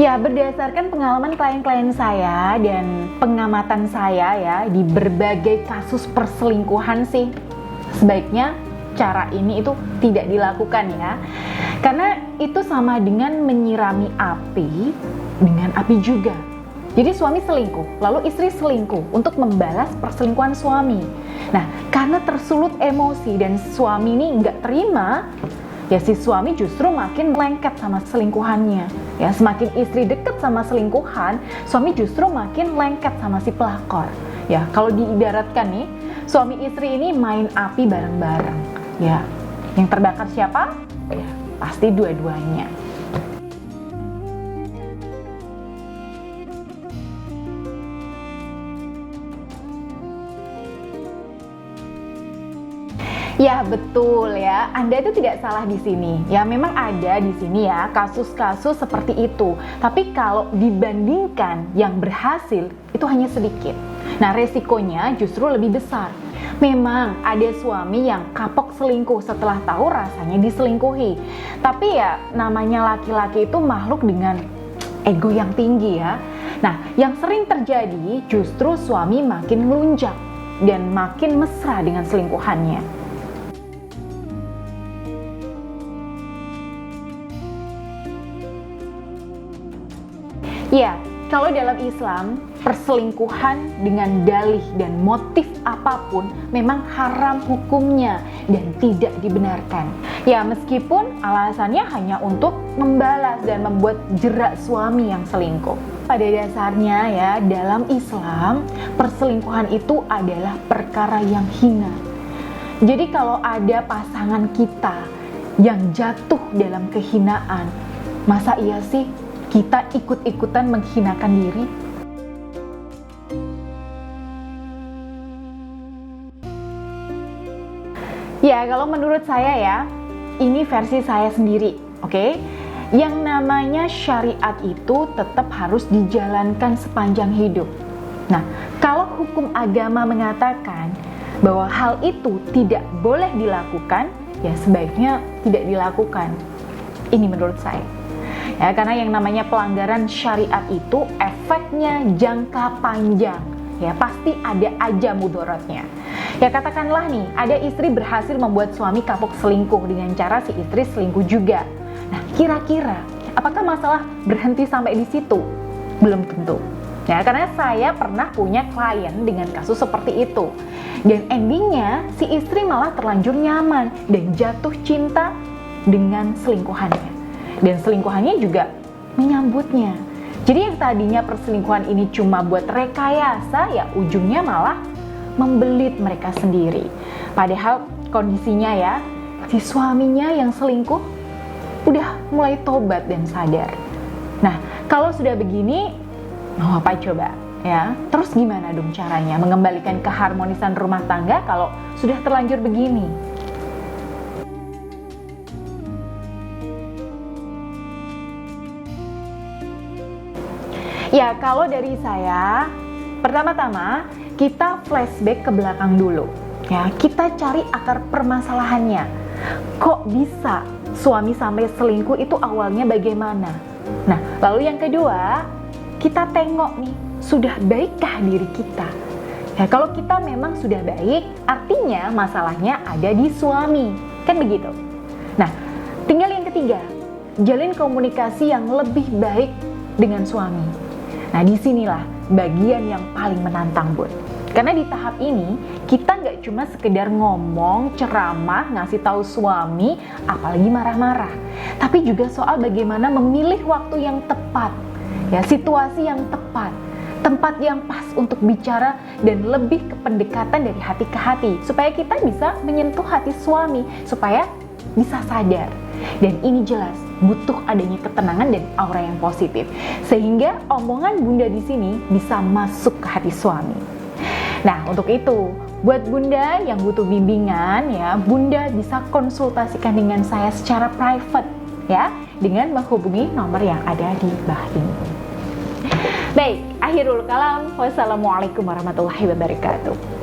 Ya, berdasarkan pengalaman klien-klien saya dan pengamatan saya ya di berbagai kasus perselingkuhan sih, sebaiknya cara ini itu tidak dilakukan ya. Karena itu sama dengan menyirami api dengan api juga. Jadi suami selingkuh, lalu istri selingkuh untuk membalas perselingkuhan suami. Nah, karena tersulut emosi dan suami ini nggak terima, ya si suami justru makin lengket sama selingkuhannya. Ya, semakin istri deket sama selingkuhan, suami justru makin lengket sama si pelakor. Ya, kalau diibaratkan nih, suami istri ini main api bareng-bareng. Ya, yang terbakar siapa? Ya, pasti dua-duanya. Ya, betul ya. Anda itu tidak salah di sini. Ya, memang ada di sini ya kasus-kasus seperti itu. Tapi kalau dibandingkan yang berhasil, itu hanya sedikit. Nah, resikonya justru lebih besar. Memang ada suami yang kapok selingkuh setelah tahu rasanya diselingkuhi. Tapi ya, namanya laki-laki itu makhluk dengan ego yang tinggi ya. Nah, yang sering terjadi justru suami makin melunjak dan makin mesra dengan selingkuhannya. Ya, kalau dalam Islam, perselingkuhan dengan dalih dan motif apapun memang haram hukumnya dan tidak dibenarkan. Ya, meskipun alasannya hanya untuk membalas dan membuat jerak suami yang selingkuh. Pada dasarnya ya, dalam Islam, perselingkuhan itu adalah perkara yang hina. Jadi kalau ada pasangan kita yang jatuh dalam kehinaan, masa iya sih kita ikut-ikutan menghinakan diri? Ya, kalau menurut saya ya, ini versi saya sendiri, oke? Yang namanya syariat itu tetap harus dijalankan sepanjang hidup. Nah, kalau hukum agama mengatakan bahwa hal itu tidak boleh dilakukan, ya sebaiknya tidak dilakukan. Ini menurut saya. Ya, karena yang namanya pelanggaran syariat itu efeknya jangka panjang. Ya, pasti ada aja mudaratnya. Ya, katakanlah nih, ada istri berhasil membuat suami kapok selingkuh dengan cara si istri selingkuh juga. Nah, kira-kira apakah masalah berhenti sampai di situ? Belum tentu. Ya, karena saya pernah punya klien dengan kasus seperti itu. Dan endingnya si istri malah terlanjur nyaman dan jatuh cinta dengan selingkuhannya. Dan selingkuhannya juga menyambutnya. Jadi yang tadinya perselingkuhan ini cuma buat rekayasa, ya ujungnya malah membelit mereka sendiri. Padahal kondisinya ya, si suaminya yang selingkuh udah mulai tobat dan sadar. Nah, kalau sudah begini, mau apa coba? Ya, terus gimana dong caranya mengembalikan keharmonisan rumah tangga kalau sudah terlanjur begini? Ya, kalau dari saya, pertama-tama kita flashback ke belakang dulu. Ya, kita cari akar permasalahannya. Kok bisa suami sampai selingkuh itu awalnya bagaimana? Nah, lalu yang kedua, kita tengok nih, sudah baikkah diri kita? Ya, kalau kita memang sudah baik, artinya masalahnya ada di suami. Kan begitu? Nah, tinggal yang ketiga, jalin komunikasi yang lebih baik dengan suami. Nah, disinilah bagian yang paling menantang, Bun. Karena di tahap ini, kita nggak cuma sekedar ngomong, ceramah, ngasih tahu suami, apalagi marah-marah. Tapi juga soal bagaimana memilih waktu yang tepat, ya, situasi yang tepat, tempat yang pas untuk bicara, dan lebih ke pendekatan dari hati ke hati, supaya kita bisa menyentuh hati suami, supaya bisa sadar. Dan ini jelas butuh adanya ketenangan dan aura yang positif, sehingga omongan bunda di sini bisa masuk ke hati suami. Nah, untuk itu, buat bunda yang butuh bimbingan ya, bunda bisa konsultasikan dengan saya secara private ya, dengan menghubungi nomor yang ada di bawah ini. Baik, akhirul kalam. Wassalamualaikum warahmatullahi wabarakatuh.